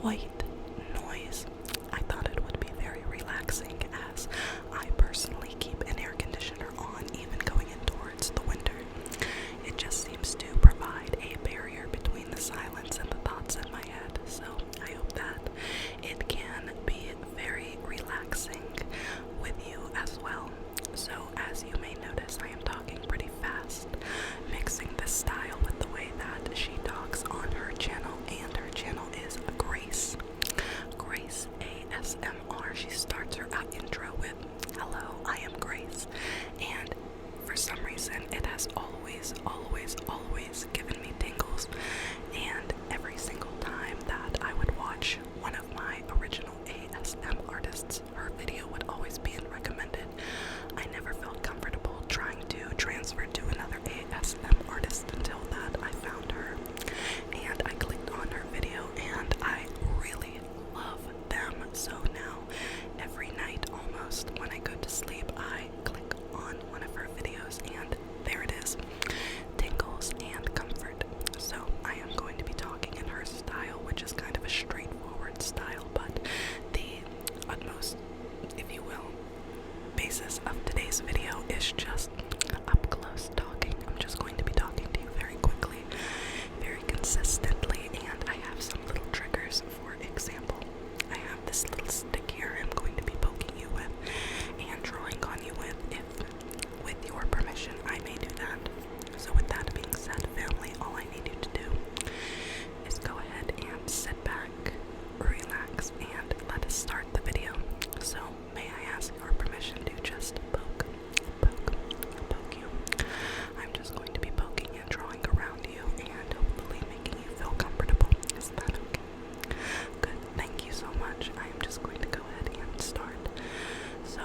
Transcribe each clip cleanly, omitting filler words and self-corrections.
white noise. I thought it would be very relaxing as I personally keep an air conditioner on even going indoors the winter. It just seems to provide a barrier between the silence and the thoughts in my head, so I hope that it can be very relaxing with you as well. So as you may notice, I am talking pretty fast, mixing this style with the way that she talks on her channel, and her channel is Grace ASMR. She starts her intro with, "Hello, I am Grace," and for some reason it has always given me tingles, and every single time that I would watch one of my original ASM artists, her video would always be in recommended. I never felt comfortable trying to transfer to another ASM artist until that I found her, and I clicked on her video and I really love them. So now every night almost when I go to sleep, I click on one of her videos and there it is, tingles and comfort. So I am going to be talking in her style, which is kind of a straightforward style, but the utmost, if you will, basis of today's video is just up close talking. I'm just going to be talking to you very quickly, very consistently, and I have some little triggers. For example, I have this little stick here I'm going to be poking you with and drawing on you with. If with your permission I may do that. So with that being said, family, all I need you to do is go ahead and sit back, relax, and let us start the video. So may I ask your permission to just poke you. I'm just going to be poking and drawing around you and hopefully making you feel comfortable. Is that okay? Good, thank you so much. I am just going to go ahead and start. So,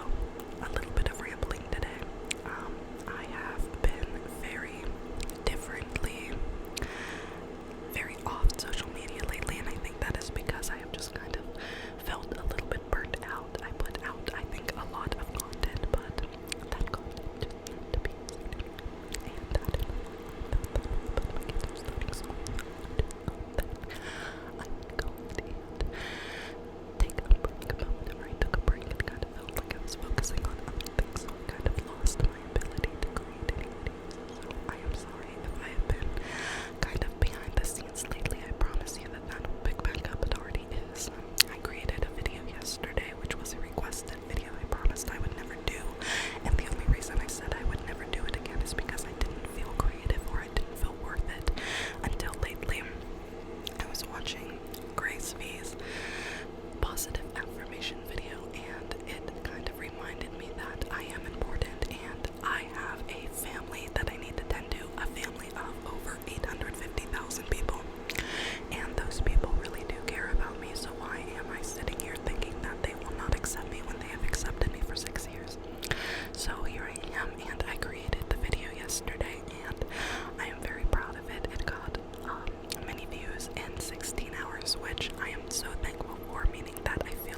a little bit of rambling today. I have been very off social media lately, and I think that is because I have just kind of felt a little bit burnt out. I put out, I think, a lot of content, but that content just needed to be sorted. And that is but my kids are starting school. I'm going to take a break, but whenever I took a break, it kind of felt like I was focusing on other things, so I kind of lost my ability to create any videos. So I am sorry if I have been kind of behind the scenes lately. I promise you that will pick back up. It already is. I created a video yesterday, which was a requested video I promised I would never do, and the only reason I said I would never do it again is because I didn't feel creative, or I didn't feel worth it until lately. I was watching Grace V's positive affirmation video, and it kind of reminded me that I am important and I have a family that I need to tend to, a family of over 850,000 people, and those people really do care about me. So why am I sitting here thinking that they will not accept me when they have accepted me for 6 years? So here I am, and I created the video yesterday, and I am very proud of it. It got many views in 16 hours, which I am so thankful for, meaning that I feel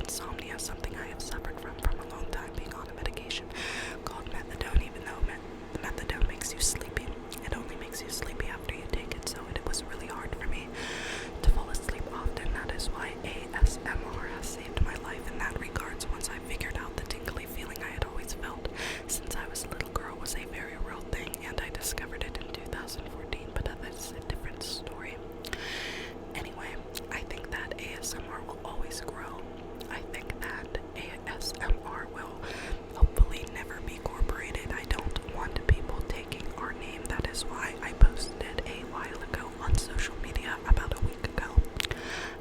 insomnia, something I have suffered from a long time, being on a medication called methadone, even though the methadone makes you sleepy. It only makes you sleepy after you take it, so it was really hard for me to fall asleep often. That is why ASMR has saved my life in that regards. Once I figured out the tingly feeling I had always felt since I was a little girl was a very real thing, and I discovered it in 2014, but that's a different story. Anyway, I think that ASMR will always grow. I think that ASMR will hopefully never be incorporated. I don't want people taking our name. That is why I posted a while ago on social media, about a week ago,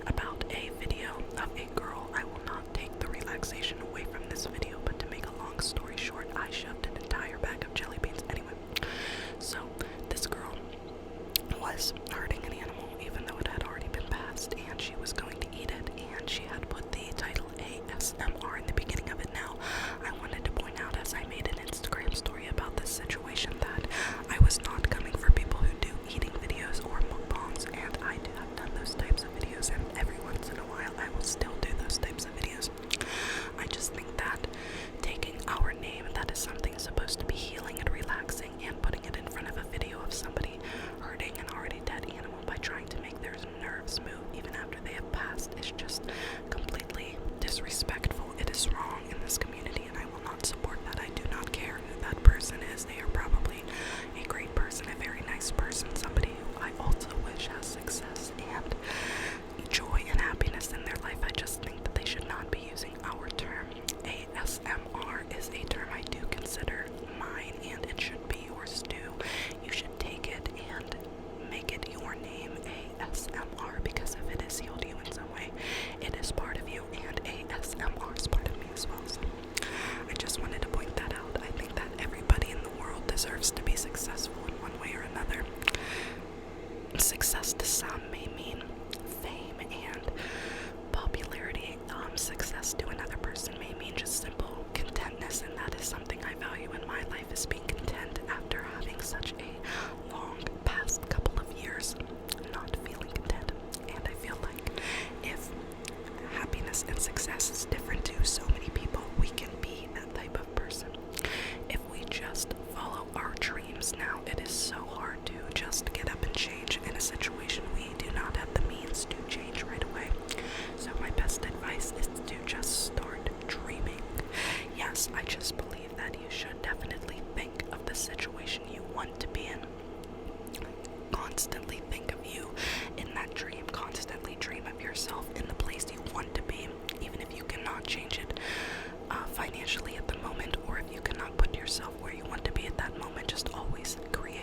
about a video of a girl. I will not take the relaxation away from this video, but to make a long story short, I shoved an entire bag of jelly beans. Anyway, so this girl was hurting an animal, even though it had already been passed, and she was going to eat it, and she had put the title ASMR in the beginning of it. Now, I wanted to point out, as I made an Instagram story about this situation, that I was not coming for people who do eating videos or mukbangs, and I have done those types of videos, and every once in a while I will still do those types of videos. I just think that taking our name, that is something supposed to be healing and relaxing, and putting it in front of a video of somebody hurting an already dead animal by trying to make their nerves move even after they have passed is just completely disrespectful. It is wrong in this community, and I will not support that. I do not care who that person is. They are probably a great person, a very nice person, somebody who I also wish has success and joy and happiness in their life. I just think that they should not be using our term. ASMR is a term I do consider mine, and it should be yours too. You should take it and make it your name, ASMR, because if it has healed you in some way, it is part of you, and ASMR is part of me as well. So I just wanted to point that out. I think that everybody in the world deserves to be successful in one way or another. Success to some may mean fame and popularity. Success to another person may mean just simple contentness, and that is something I value in my life, is being content after having such a long past couple of years not feeling content. And I feel like if happiness and success is different to so many people, we can be that type of person. If we just follow our dreams now, it is so hard to just get up and change in a situation we do not have the means to change right away. So my best advice is to just start dreaming. Yes, I just believe that you should definitely think of the situation you want to be in. Constantly think of you in that dream. Constantly dream of yourself in the place you want to be, even if you cannot change it financially at the moment, or if you cannot put yourself where you want to be at that moment. Just always create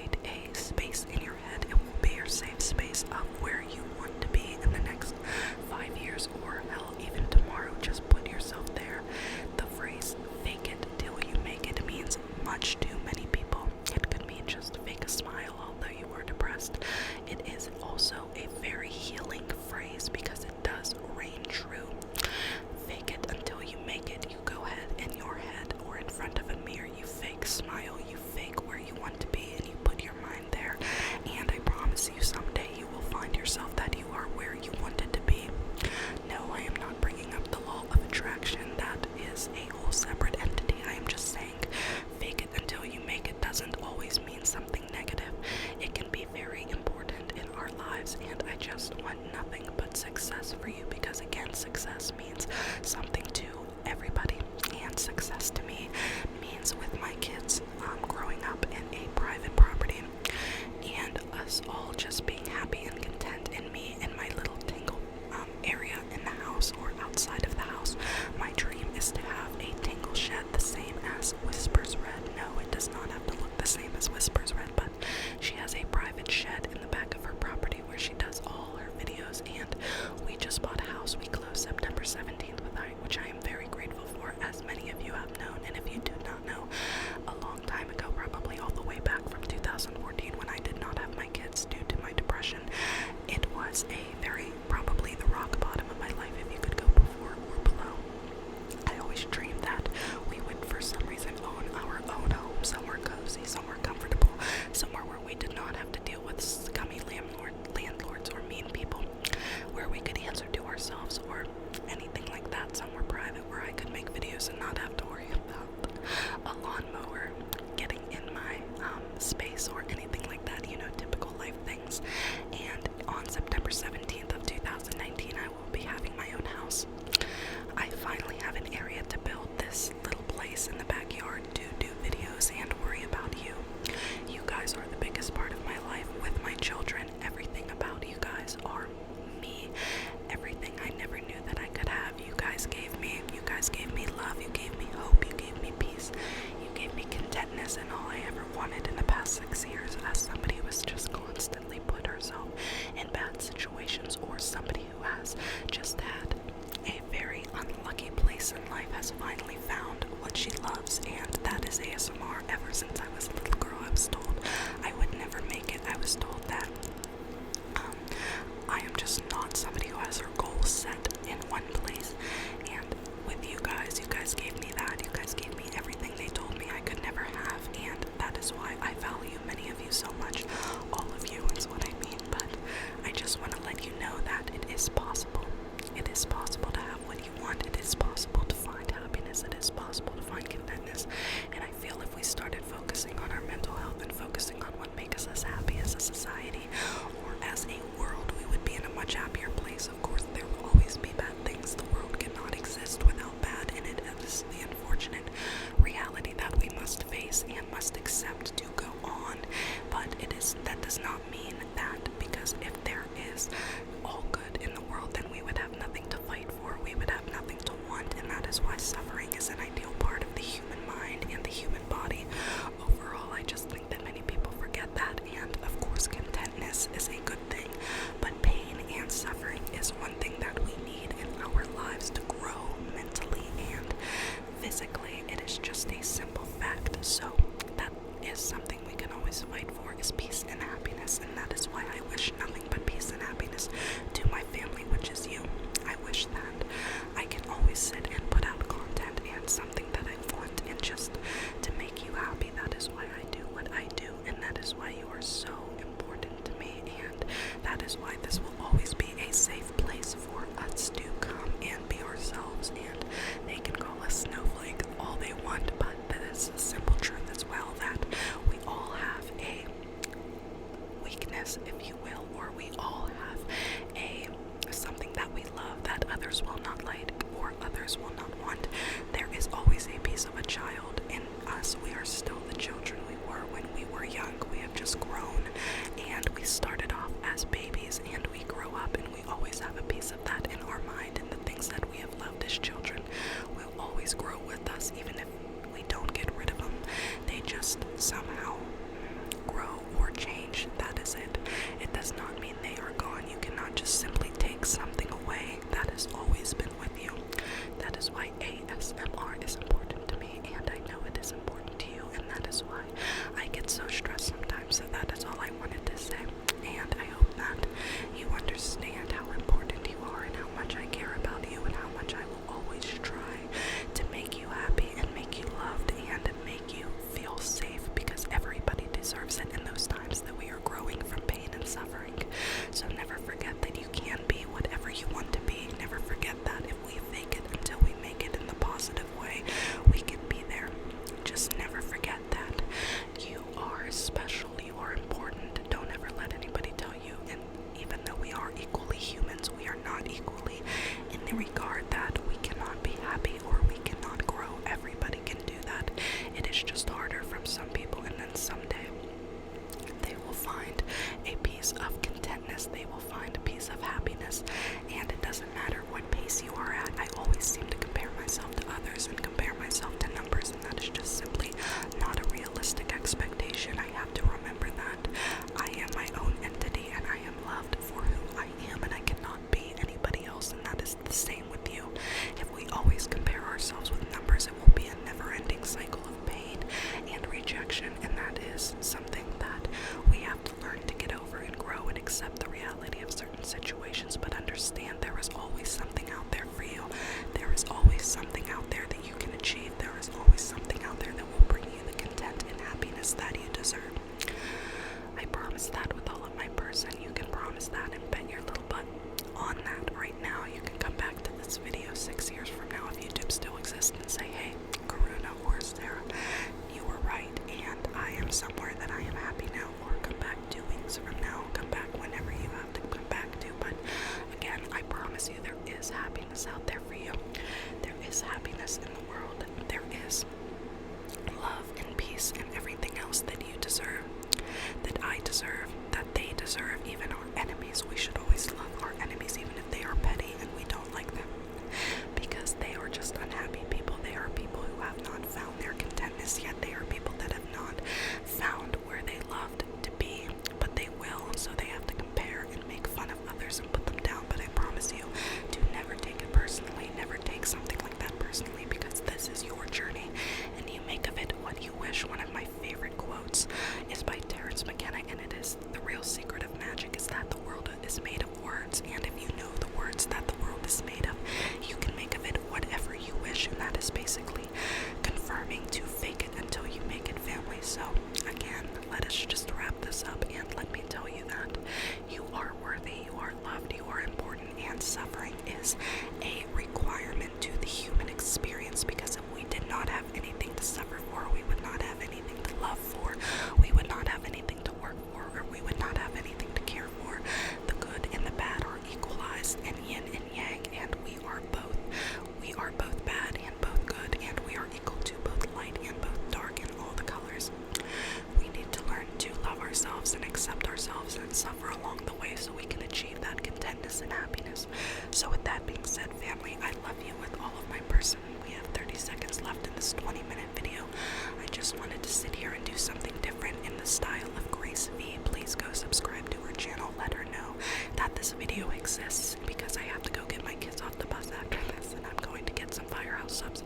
$100 and not have to worry about a lawnmower getting in my space or anything like that, typical life things. And on September 17th of 2019, I will be having my own house. I finally have an area to build this little place in the backyard to do videos and worry about you. You guys are the biggest part of my life with my children. Everything about you guys are me. Everything I never knew that I could have, you guys gave me. You guys gave me love. You gave me hope. You gave me peace. You gave me contentness, and all I ever wanted in the past 6 years as somebody who has just constantly put herself in bad situations, or somebody who has just had a very unlucky place in life, has finally found what she loves, and that is ASMR. Ever since I was a little girl, I was told I would never make it. I was told that I am just not somebody who has her goals set in one place. And with you guys gave me that. You guys gave me everything they told me I could never have, and that is why I value many of you so much. All of you is what I mean. But I just want to let you know that it is possible. It is possible to have what you want. It is possible to find happiness. It is possible to find contentness. And I feel if we started focusing on our mental health and focusing on what makes us happy as a society or as a world, we would be in a much happier place. Of course, there will always be bad things. The world cannot exist without bad, and it is the unfortunate reality that we must face and must accept to go on. But that does not mean that because if there is all good in the world, then we would have nothing to fight for. We would have nothing to want, and that is why suffering is an ideal part of the human mind and the human body. Overall, I just think that many people forget that, and of course, contentness is a good thing, but pain and suffering is one thing that we need in our lives to grow mentally and physically. It is just a simple fact. So that is something we can always fight for, is peace and happiness, and that is why I wish nothing but peace and happiness to my family, which is you. I wish that I can always sit and put out content and something that I want, and just to make you happy. That is why I do what I do, and that is why you are so important to me, and that is why this will always be a safe place for us to come and be ourselves. And they can call us snowflake all they want, but that is a simple truth as well, that we all have a weakness, if you will, or we all have something that we love that others will not like or others will not want. There is always a piece of a child in us. We are still the children we were when we were young. We have just grown, and we started off as babies, and we grow up, and we always have a piece of that in our mind, and the things that we have loved as children will always grow with us, even if we don't get rid of them. They just somehow grow or change. That is it. It does not mean they are gone. You cannot just simply take something away that has always been with you. That is why ASMR is important to me, and I know it is important to you, and that is why I get so stressed sometimes. So that is all I wanted to say, and I hope that you understand how important you are and how much I care about you and how much I will always try to make you happy and make you loved and make you feel safe, because everybody deserves it in those times that we are growing from pain and suffering. So never forget that you can be whatever you want to be. Never forget that if we fake it until we make it in the positive way, we can be there. Just never forget that you are special, you are important. is in the world. There is love and peace and everything else that you deserve, that I deserve, that they deserve, even our enemies. We should always love our enemies, even if they are petty and we don't like them, because they are just unhappy people. They are people who have not found their contentness yet. They are people that have not found where they loved to be, but they will, so they have to compare and make fun of others and put them down. But I promise you to never take it personally, never take something like that personally, because this is your journey and you make of it what you wish. One of my favorite quotes is by Terrence McKenna, and it is, "The real secret of magic is that the world is made of words, and if you know the words that the world is made of, you can make of it whatever you wish." And that is basically confirming to fake it until you make it, family. So again, let us just wrap this up, and let me tell you that you are worthy, you are loved, you are important, and suffering is a requirement to the human experience, because if we did not have anything to suffer for, we would not have anything to love for, we would not have anything to work for, or we would not have anything to care for. The good and the bad are equalized and yin and yang, and we are both. We are both bad and both good, and we are equal to both light and both dark in all the colors. We need to learn to love ourselves and accept ourselves and suffer along the way so we can achieve that contentness and happiness. So with that being said, family, I love you with all of my person. We have 30 seconds left in this 20-minute video. I just wanted to sit here and do something different in the style of Grace V. Please go subscribe to her channel. Let her know that this video exists, because I have to go get my kids off the bus after this, and I'm going to get some Firehouse subs